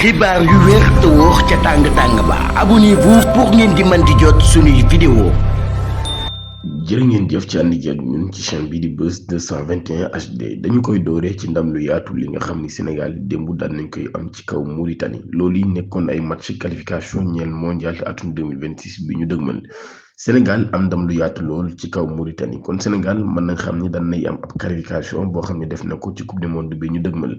xibaar yu wér te wóor ca tàng-tàng ba abonnez-vous pour ngeen di mën di jot suñuy vidéo. jërë ngeen jëf ci ànd ak ñun ci chaîne bi di Buzz 221 HD dañu koy dooree ci ndam lu yaatu li nga xam ni Sénégal démb daan nañ koy am ci kaw Mauritanie loolu yi nekkoon ay match qualification ñeel mondial atum 2026 bi ñu dëgmal Sénégal am ndam lu yaatu lool ci kaw Mauritanie kon Sénégal mën nañ xam ni daan nay am ab qualification boo xam ne def na ko ci coupe du monde bi ñu dëgmal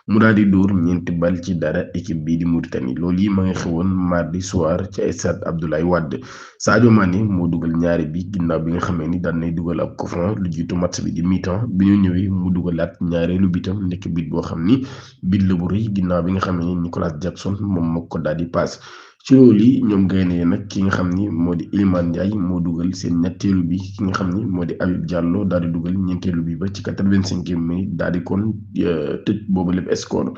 mu daal di dóor ñeenti bal ci dara équipe bii di Mauritanie loolu yi ma nga xewoon mardi soir ca stade Abdoulaye Wade Sadio Mané moo dugal ñaari bi ginnaaw bi nga xamee ni daan nay dugal ab coup franc lu jiitu match bi di mi-temps bi ñu ñëwee mu dugalaat ñaareelu bitam nekk bit boo xam ni bit la bu rëy ginnaaw bi nga xamee ni Nicolas Jackson moom moo ko daal di paas ci loolu yi ñoom gaynde yi nag ki nga xam ni moo di Iliman Ndiaye moo dugal seen ñetteelu bi ki nga xam ni moo di Habib Diallo daal di dugal ñeenteelu bi ba ci 85e minute daal di kon tëj boobu lépp score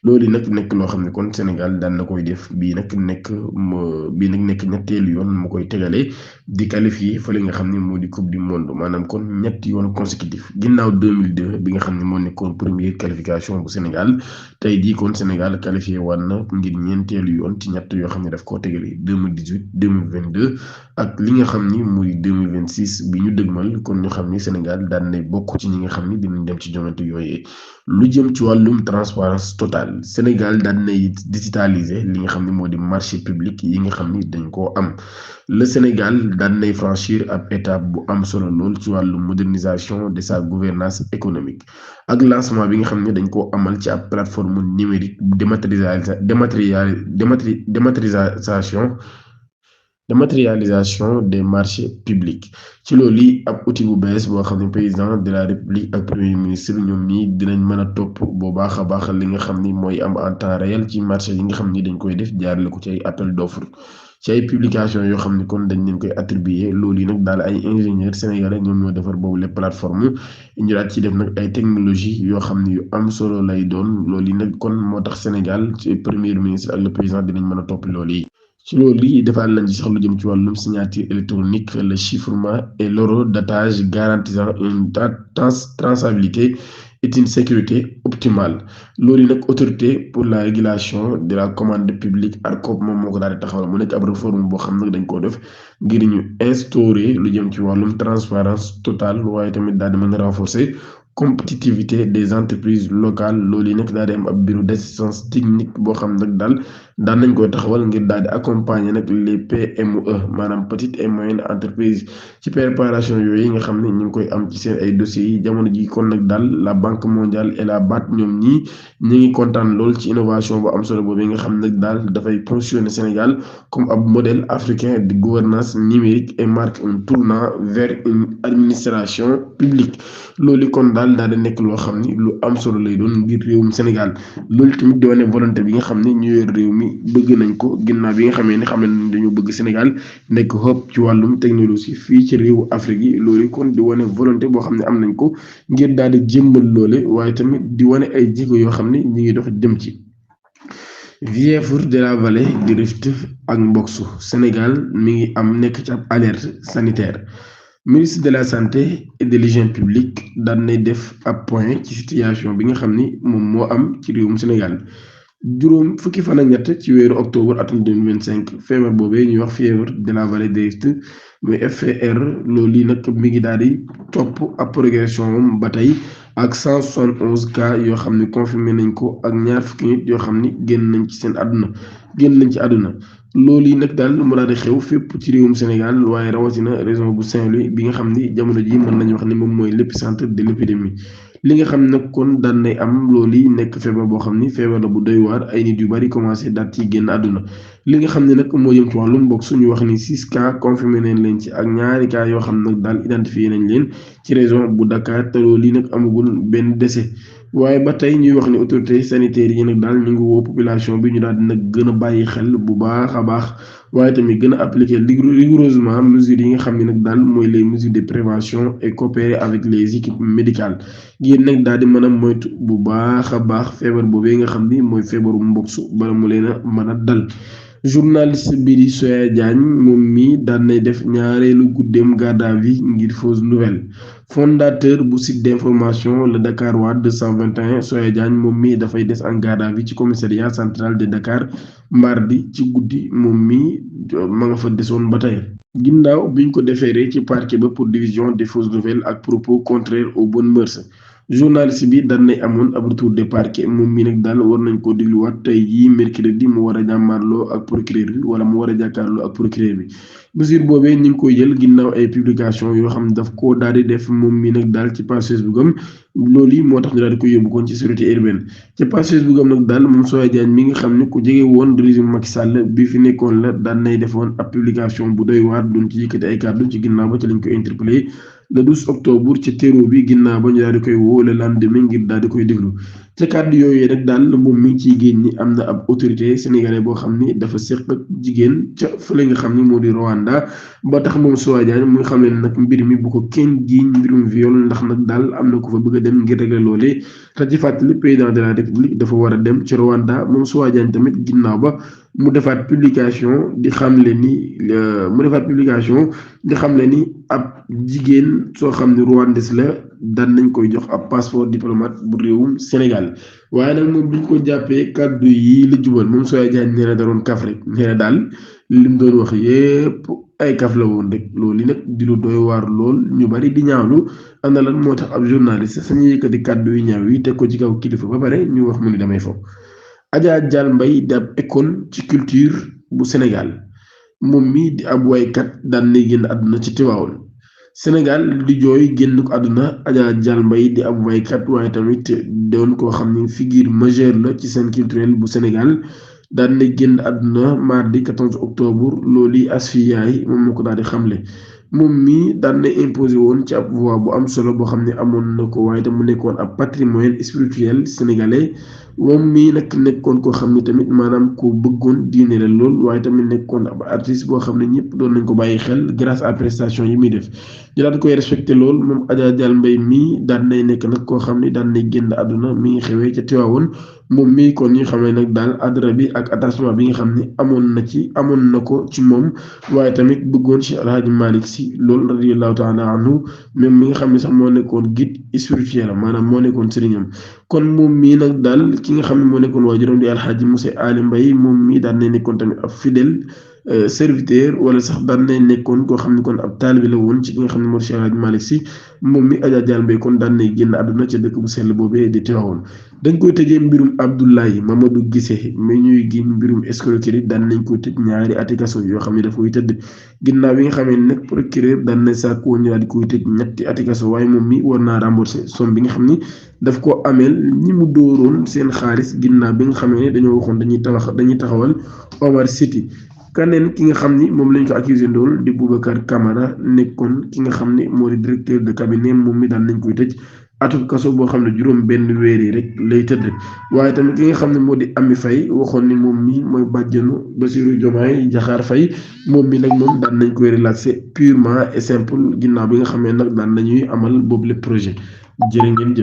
loolu yi nag nekk loo xam ne kon Sénégal daan na koy def bii nag nekk ñetteelu yoon mu koy tegalee di qualifié fële nga xam ne moo di coupe du monde maanaam kon ñetti yoon consécutif ginnaaw 2002 bi nga xam ne moo nekkoon première qualification bu Sénégal tey jii kon Sénégal qualifié woon na ngir ñeenteelu yoon ci ñett yoo xam ne daf koo tegalee 2018 2022 ak li nga xam ni muy 2026 bi ñu dëgmal kon ñu xam ni Sénégal daan nay bokk ci ñi nga xam ni dinañ dem ci joŋante yooyee lu jëm ci wàllum transparence totale Sénégal daan nay digitaliser li nga xam ne moo di marché public yi nga xam ni dañ koo am le Sénégal daan nay franchir ab étape bu am solo lool ci wàllum modernisation de sa gouvernance économique ak lancement bi nga xam ne dañ koo amal ci ab plateforme numérique dématérialisation des marchés publics ci loolu yi ab outil bu bees boo xam ne président de la république ak premier ministre ñoom ñii dinañ mën a topp bu baax a baax li nga xam ni mooy am en temps réel ci marché yi nga xam ni dañ koy def jaarale ko ci ay appel d'offre ci ay publication yoo xam ne kon dañ leen koy attribuer loolu yi nag daal ay ingénieurs sénégalais ñoom ñoo defar boobu les plateformes ñu daal ci def nag ay technologie yoo xam ne yu am solo lay doon loolu yi nag kon moo tax Sénégal ci premier ministre ak le président dinañ mën a topp loolu yi. ci loolu yi defaal nañ ci sax lu jëm ci wàllum signature électronique le chiffrement et l'horodatage garantissant une traçabilité et une sécurité optimale loolu nag autorité pour la régulation de la commande publique ARCOP moom moo ko daal di taxawal mu nekk ab réforme boo xam nag dañ koo def ngir ñu instaurer lu jëm ci wàllum transparence totale waaye tamit daal di mën a renforcer compétitivité des entreprises locales loolu yi nag daal di am ab bureau d'assistance technique boo xam nag daal daan nañ koy taxawal ngir daal di accompagner nag les PME maanaam petites et moyennes entreprises ci préparation yooyu nga xam ne ñu ngi koy am ci seen ay dossiers yi jamono ji kon nag daal la banque mondiale et la BAD ñoom ñii ñu ngi kontaan lool ci innovation bu am solo boobu nga xam nag daal dafay positionner Sénégal comme ab modèle africain de gouvernance numérique et marque un tournant vers une administration publique loolu kon daal di nekk loo xam ni lu am solo lay doon ngir réewum Sénégal loolu tamit di wane volonté bi nga xam ne ñu yor réew mi bëgg nañ ko ginnaaw bi nga xamee ne xam ne dañoo bëgg Sénégal nekk hub ci wàllum technologie fii ci réewu Afrique yi loolu kon di wane volonté boo xam ne am nañ ko ngir daal di jëmbal loole waaye tamit di wane ay jéego yoo xam ne ñu ngi dox jëm ci. Villefort de la Vallée du Rift ak Mboksu Sénégal mi ngi am nekk ci ab alerte sanitaire. Ministre de la santé et de l'hygiène publique daan nay def ab point ci situation bi nga xam ni moom moo am ci réewum Sénégal juróom fukki fan ak ñett ci weeru octobre atum 2025 feebar boobee ñuy wax fièvre de la vallée du Rift muy FVR loolu yi nag mi ngi daal di topp ab progression moom ba tey ak 171 cas yoo xam ne confirmé nañ ko ak ñaar fukki nit yoo xam ni génn nañ ci àdduna loolu yi nag daal mu daal di xew fépp ci réewum Sénégal waaye rawatina région bu Saint-Louis bi nga xam ni jamono ji mën nañu wax ne moom mooy l'épicentre de l'épidémie li nga xam nag kon daan nay am loolu yi nekk feebar boo xam ni feebar la bu doy waar ay nit yu bari commencé daal ciy génn àdduna li nga xam ne nag moo jëm ci wàllum mbokk suñu wax ni 6 cas confirmé nañ leen ci ak ñaari cas yoo xam nag daal identifié nañ leen ci région bu Dakar te loolu yi nag amagul benn décès waaye ba tey ñuy wax ni autorités sanitaires yi nag daal ñu ngi woo population bi ñu daal di nag gën a bàyyi xel bu baax a baax waaye tamit gën a appliquer rigoureusement mesures yi nga xam ne nag daal mooy les mesures de prévention et coopérer avec les équipes médicales ngir nag daal di mën a moytu bu baax a baax feebar boobee nga xam ni mooy feebaru mboksu bala mu leen a mën a dal. journaliste bi di Soya Diagne moom mii daan nay def ñaareelu guddeem garde à vue ngir fausse nouvelle fondateur bu site d'information le Dakarois 221 Soya Diagne moom mi dafay des en garde à vue ci commissariat central de Dakar mardi ci guddi moom mi ma nga fa desoon ba tey. ginnaaw biñ ko déféré ci parquet ba pour division des fausses nouvelles ak propos contraires aux bonnes mœurs journaliste bi daan nay amoon ab retour de parquet moom mii nag daal war nañ koo dégluwaat tey jii mercredi mu war a jàmmaarloo ak procureur bi wala mu war a jàkkaarloo ak procureur bi mesure boobee ñu ngi koy jël ginnaaw ay publication yoo xam ne daf koo daal di def moom mii nag daal ci page Facebook am loolu yi moo tax ñu daal di koy yóbbu koon ci sûreté urbaine ci page Facebook am nag daal moom Soya Diagne mi nga xam ne ku jege woon régime Macky Sall bi fi nekkoon la daan nay defoon ab publication bu doy waar doon ci yëkkati ay kàddu ci ginnaaw ba ci lañ ko interpellé le 12 octobre ci terreau bi ginnaaw ba ñu daal di koy woo le lendemain ngir daal di koy déglu ca kàddu yooyu nag daal moom mi ngi ciy génn ni am na ab autorité sénégalais boo xam ni dafa séq ak jigéen ca fële nga xam ni moo di Rwanda ba tax moom Soya Diagne muy xam ne nag mbir mi bu ko kenn jiiñ mbirum viol ndax nag daal am na ko fa bëgg a dem ngir régler loolee te ci fàttali président de la république dafa war a dem ci Rwanda moom Soya Diagne tamit ginnaaw ba mu defaat publication di xamle ni ab jigéen soo xam ne rwandais la daan nañ koy jox ab passeport diplomate bu réewum Sénégal waaye nag moom biñ ko jàppee kàddu yi la jubal moom Soya Diagne nee na da doon kaf rek nee na daal lim doon wax yépp ay kaf la woon rek loolu nag di lu doy waar lool ñu bari di ñaawlu ana lan moo tax ab journaliste sañu yëkkati kàddu yu ñaaw yi teg ko ci kaw kilifa ba pare ñu wax mu ni damay fo Adja Dial Mbaye di ab icône ci culture bu Sénégal moom mi di ab waykat daan nay génn àdduna ci Tivaouane Sénégal di jooy génn ko àdduna Adja Dial Mbaye di ab waykat waaye tamit doon koo xam ne figure majeure la ci scène culturelle bu Sénégal daan na génn àdduna mardi 14 octobre loolu Asfiyahi moom moo ko daal di xamle moom mi daan na imposé woon ci ab voix bu am solo boo xam ne amoon na ko waaye tam mu nekkoon ab patrimoine spirituel sénégalais moom mii nag nekkoon koo xam ne tamit maanaam ku bëggoon diine la lool waaye tamit nekkoon ab artiste boo xam ne ñëpp doon nañ ko bàyyi xel grâce à prestation yi muy def ñu daan koy respecté lool moom Adja Dial Mbaye mii daan nay nekk nag koo xam ne daan nay génn àdduna mi ngi xewee ca Tiwaawoon moom mii kon ñi xamee nag daal adra bi ak attachement bi nga xam ne amoon na ko ci moom waaye tamit bëggoon ci Alhaji Malick Sy loolu radiyallahu taala anhu même mi nga xam ne sax moo nekkoon guide spirituel maanaam moo nekkoon sëriñam kon moom mii nag daal ki nga xam ne moo nekkoon waajuram di Alhaji Moussa Ali Mbaye moom mii daan nay nekkoon tamit ab fidèle serviteur wala sax daan nay nekkoon koo xam ne kon ab taalibe la woon ci ki nga xam ne moo Cheikh Alhaji Malick Sy moom mi Adja Dial Mbaye kon daan nay génn àdduna ca dëkk bu sell boobee di Tivaouane dañ koy tëjee mbirum Abdoulaye Mamadou Guissé mais ñuy giñ mbirum escroquerie daan nañ ko tëj ñaari ati kaso yoo xam ne daf koy tëdd ginnaaw bi nga xamee ne nag procureur daan na sàkku woon ñu daal di koy tëj ñetti ati kaso waaye moom mi war naa rembourser somme bi nga xam ni daf ko ameel ñi mu dóoroon seen xaalis ginnaaw bi nga xamee ne dañoo waxoon dañuy taxawal Omar City kaneen ki nga xam ni moom lañ ko accusé ndool di Boubacar Camara nekkoon ki nga xam ni moo di directeur de cabinet moom mi daan nañ koy tëj atum kaso boo xam ne juróom benn weer yi rek lay tëdd waaye tamit ki nga xam ne moo di Ami Faye waxoon ni moom mi mooy bàjjanu Bassirou Diomaye Diakhar Faye moom mi nag moom daan nañ koy relaxé purement et simple ginnaaw bi nga xamee nag daan nañuy amal boobu le projet jërë ngeen jëf